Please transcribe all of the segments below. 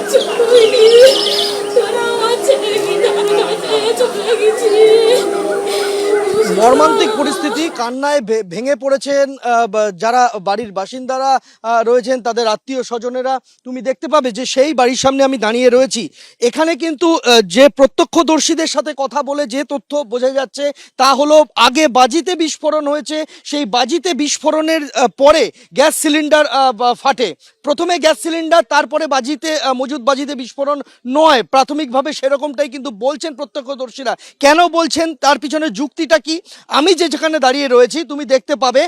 কিচ্ছু করিনি। তোরা আমার ছেলেকে জানা বাঁচায় চলে গেছি। মর্মান্তিক পরিস্থিতি, কান্নায় ভেঙে পড়েছেন যারা বাড়ির বাসিন্দারা রয়েছেন, তাদের আত্মীয় স্বজনেরা। তুমি দেখতে পাবে যে সেই বাড়ির সামনে আমি দাঁড়িয়ে রয়েছি, এখানে কিন্তু যে প্রত্যক্ষদর্শীদের সাথে কথা বলে যে তথ্য বোঝা যাচ্ছে তা হলো আগে বাজিতে বিস্ফোরণ হয়েছে, সেই বাজিতে বিস্ফোরণের পরে গ্যাস সিলিন্ডার ফাটে। প্রথমে গ্যাস সিলিন্ডার, তারপরে বাজিতে মজুদ বাজিতে বিস্ফোরণ নয়, প্রাথমিকভাবে সেরকমটাই কিন্তু বলছেন প্রত্যক্ষদর্শীরা। কেন বলছেন, তার পিছনে যুক্তিটা কি, আমি যেখানে দাঁড়িয়ে রয়েছি তুমি দেখতে পাবে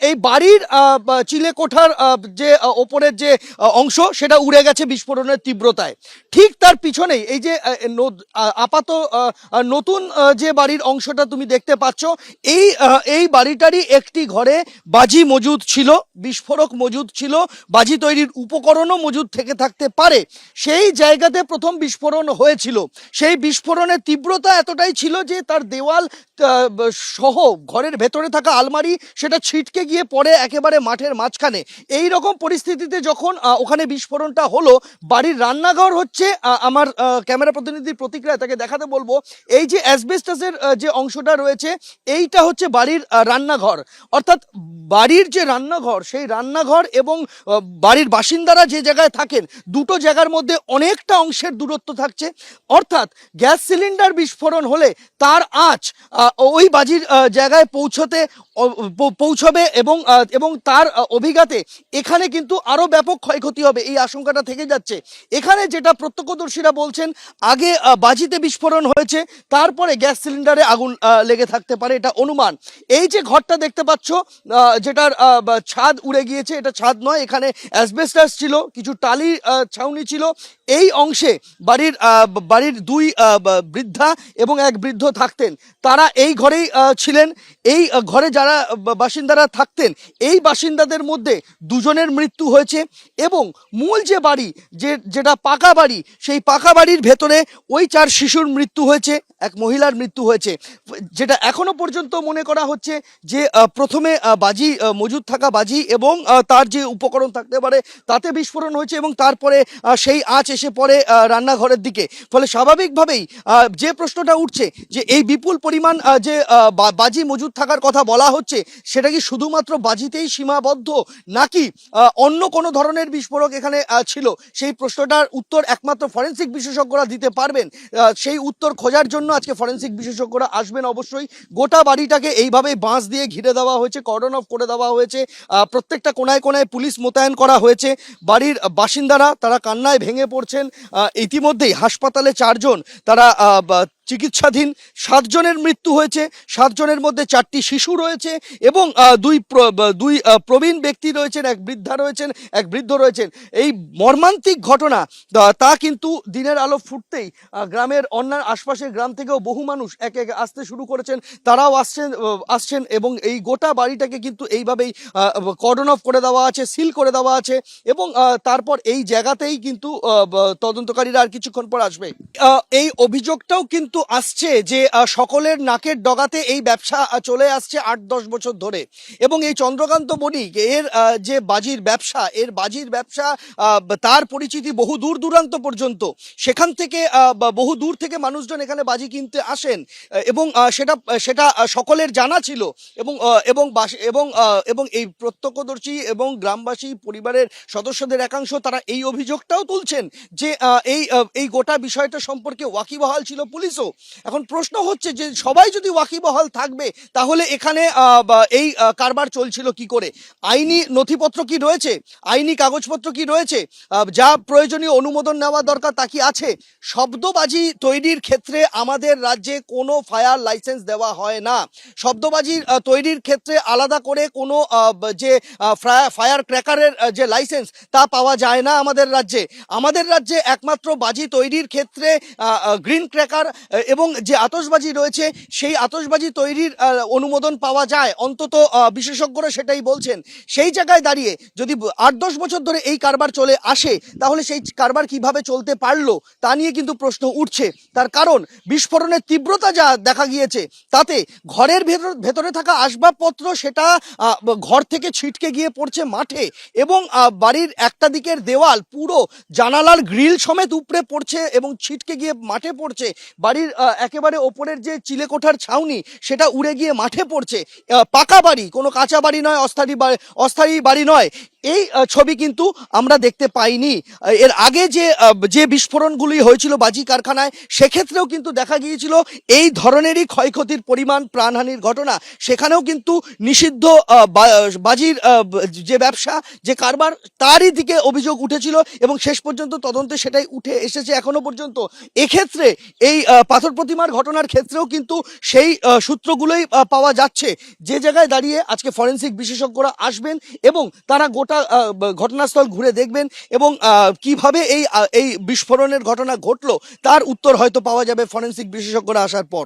এই বাড়ির চিলেকোঠার যে ওপরের যে অংশ সেটা উড়ে গেছে বিস্ফোরণের তীব্রতায়। ঠিক তার পিছনেই এই যে আপাত নতুন যে বাড়ির অংশটা তুমি দেখতে পাচ্ছ, এই বাড়িটারই একটি ঘরে বাজি মজুদ ছিল, বিস্ফোরক মজুদ ছিল, বাজি তৈরির উপকরণও মজুদ থেকে থাকতে পারে। সেই জায়গাতে প্রথম বিস্ফোরণ হয়েছিল। সেই বিস্ফোরণের তীব্রতা এতটাই ছিল যে তার দেওয়াল সহ ঘরের ভেতরে থাকা আলমারি সেটা ছিটকে গিয়ে পড়ে একেবারে মাঠের মাঝখানে। এই রকম পরিস্থিতিতে যখন ওখানে বিস্ফোরণটা হলো, বাড়ির রান্নাঘর হচ্ছে, আমার ক্যামেরা প্রতিনিধির প্রতিক্রিয়া তাকে দেখাতে বলবো, এই যে অ্যাসবেস্টাসের যে অংশটা রয়েছে এইটা হচ্ছে বাড়ির রান্নাঘর। অর্থাৎ বাড়ির যে রান্নাঘর, সেই রান্নাঘর এবং বাড়ির বাসিন্দারা যে জায়গায় থাকেন, দুটো জায়গার মধ্যে অনেকটা অংশের দূরত্ব থাকছে। অর্থাৎ গ্যাস সিলিন্ডার বিস্ফোরণ হলে তার আঁচ ওই বাজির জায়গায় পৌঁছবে এবং তার অভিঘাতে এখানে কিন্তু আরও ব্যাপক ক্ষয়ক্ষতি হবে, এই আশঙ্কাটা থেকে যাচ্ছে। এখানে যেটা প্রত্যক্ষদর্শীরা বলছেন, আগে বাজিতে বিস্ফোরণ হয়েছে, তারপরে গ্যাস সিলিন্ডারে আগুন লেগে থাকতে পারে, এটা অনুমান। এই যে ঘরটা দেখতে পাচ্ছ যেটার ছাদ উড়ে গিয়েছে, এটা ছাদ নয়, এখানে অ্যাসবেস্টাস ছিল, কিছু টালি ছাউনি ছিল। এই অংশে বাড়ির দুই বৃদ্ধা এবং এক বৃদ্ধ থাকতেন, তারা এই ঘরেই ছিলেন। এই ঘরে যারা বাসিন্দারা থাকতেন, এই বাসিন্দাদের মধ্যে দুজনের মৃত্যু হয়েছে এবং মূল যে বাড়ি, যেটা পাকা বাড়ি, সেই পাকা বাড়ির ভেতরে ওই 4 শিশুর মৃত্যু হয়েছে, এক মহিলার মৃত্যু হয়েছে। যেটা এখনো পর্যন্ত মনে করা হচ্ছে যে প্রথমে বাজি মজুদ থাকা বাজি এবং তার যে উপকরণ থাকতে পারে তাতে বিস্ফোরণ হয়েছে এবং তারপরে সেই আঁচ এসে পড়ে রান্নাঘরের দিকে। ফলে স্বাভাবিকভাবেই যে প্রশ্নটা উঠছে যে এই বিপুল পরিমাণ যে বাজি মজুদ থাকার কথা বলা হচ্ছে, সেটা কি শুধুমাত্র বাজিতেই সীমাবদ্ধ, নাকি অন্য কোনো ধরনের বিস্ফোরক এখানে ছিল? সেই প্রশ্নটার উত্তর একমাত্র ফরেনসিক বিশেষজ্ঞরা দিতে পারবেন। সেই উত্তর খোঁজার জন্য আজকে ফরেনসিক বিশেষজ্ঞরা আসবেন অবশ্যই। গোটা বাড়িটাকে এইভাবে বাঁশ দিয়ে ঘিরে দেওয়া হয়েছে, কর্ডন অফ করে দেওয়া হয়েছে, প্রত্যেকটা কোনায় কোনায় পুলিশ মোতায়েন করা হয়েছে। বাড়ির বাসিন্দারা তারা কান্নায় ভেঙে পড়ছেন। ইতিমধ্যেই হাসপাতালে 4 জন তারা চিকিৎসাধীন। 7 জনের মৃত্যু হয়েছে, 7 জনের মধ্যে 4টি শিশু রয়েছে এবং দুই প্রবীণ ব্যক্তি রয়েছেন, এক বৃদ্ধা রয়েছেন, এক বৃদ্ধ রয়েছেন। এই মর্মান্তিক ঘটনা তা কিন্তু দিনের আলো ফুটতেই গ্রামের অন্যান্য আশপাশের গ্রাম থেকেও বহু মানুষ একে একে আসতে শুরু করেছেন, তারাও আসছেন এবং এই গোটা বাড়িটাকে কিন্তু এইভাবেই কর্ডন অফ করে দেওয়া আছে, সিল করে দেওয়া আছে এবং তারপর এই জায়গাতেই কিন্তু তদন্তকারীরা আর কিছুক্ষণ পর আসবে। এই অভিযোগটাও কিন্তু আসছে যে সকলের নাকের ডগাতে এই ব্যবসা চলে আসছে 8-10 বছর ধরে এবং এই চন্দ্রকান্ত বণিক এর যে বাজির ব্যবসা তার পরিচিতি বহু দূর দূরান্ত পর্যন্ত। সেখান থেকে বহু দূর থেকে মানুষজন এখানে বাজি কিনতে আসেন এবং সেটা সকলের জানা ছিল এবং এবং এবং এবং এই প্রত্যক্ষদর্শী এবং গ্রামবাসী পরিবারের সদস্যদের একাংশ তারা এই অভিযোগটাও তুলছেন যে এই গোটা বিষয়টা সম্পর্কে ওয়াকিবহাল ছিল পুলিশও। এখন প্রশ্ন হচ্ছে যে সবাই যদি ওয়াকিবহাল থাকবে তাহলে এখানে এই কারবার চলছিল কি করে? আইনি নথিপত্র কি রয়েছে, আইনি কাগজপত্র কি রয়েছে, যা প্রয়োজনীয় অনুমোদন নেওয়া দরকার তা কি আছে? শব্দবাজি তৈরির ক্ষেত্রে আমাদের রাজ্যে কোনো ফায়ার লাইসেন্স দেওয়া হয় না। শব্দবাজির তৈরির ক্ষেত্রে আলাদা করে কোনো যে ফায়ার ক্র্যাকারের যে লাইসেন্স তা পাওয়া যায় না আমাদের রাজ্যে। আমাদের রাজ্যে একমাত্র বাজি তৈরির ক্ষেত্রে গ্রিন ক্র্যাকার এবং যে আতশবাজি রয়েছে সেই আতশবাজি তৈরির অনুমোদন পাওয়া যায়, অন্তত বিশেষজ্ঞরা সেটাই বলছেন। সেই জায়গায় দাঁড়িয়ে যদি 8-10 বছর ধরে এই কারবার চলে আসে, তাহলে সেই কারবার কিভাবে চলতে পারলো তা নিয়ে কিন্তু প্রশ্ন উঠছে। তার কারণ বিস্ফোরণের তীব্রতা যা দেখা গিয়েছে, তাতে ঘরের ভেতরে থাকা আসবাবপত্র সেটা ঘর থেকে ছিটকে গিয়ে পড়ছে মাঠে, এবং বাড়ির একটা দিকের দেওয়াল পুরো জানালার গ্রিল সমেত উপড়ে পড়ছে এবং ছিটকে গিয়ে মাঠে পড়ছে। বাড়ির একেবারে ওপরের যে চিলেকোঠার ছাউনি সেটা উড়ে গিয়ে মাঠে পড়ছে। পাকা বাড়ি, কোনো কাঁচা বাড়ি নয়, অস্থায়ী বাড়ি নয়। এই ছবি কিন্তু আমরা দেখতে পাইনি। এর আগে যে বিস্ফোরণগুলি হয়েছিল বাজি কারখানায়, সেক্ষেত্রেও কিন্তু দেখা গিয়েছিল এই ধরনেরই ক্ষয়ক্ষতির পরিমাণ, প্রাণহানির ঘটনা। সেখানেও কিন্তু নিষিদ্ধ বাজির যে ব্যবসা, যে কারবার, তারই দিকে অভিযোগ উঠেছিল এবং শেষ পর্যন্ত তদন্তে সেটাই উঠে এসেছে এখনো পর্যন্ত। এক্ষেত্রে এই পাথর প্রতিমার ঘটনার ক্ষেত্রেও কিন্তু সেই সূত্রগুলোই পাওয়া যাচ্ছে। যে জায়গায় দাঁড়িয়ে আজকে ফরেনসিক বিশেষজ্ঞরা আসবেন এবং তারা গোটা ঘটনাস্থল ঘুরে দেখবেন এবং কিভাবে এই বিস্ফোরণের ঘটনা ঘটলো তার উত্তর হয়তো পাওয়া যাবে ফরেনসিক বিশেষজ্ঞরা আসার পর।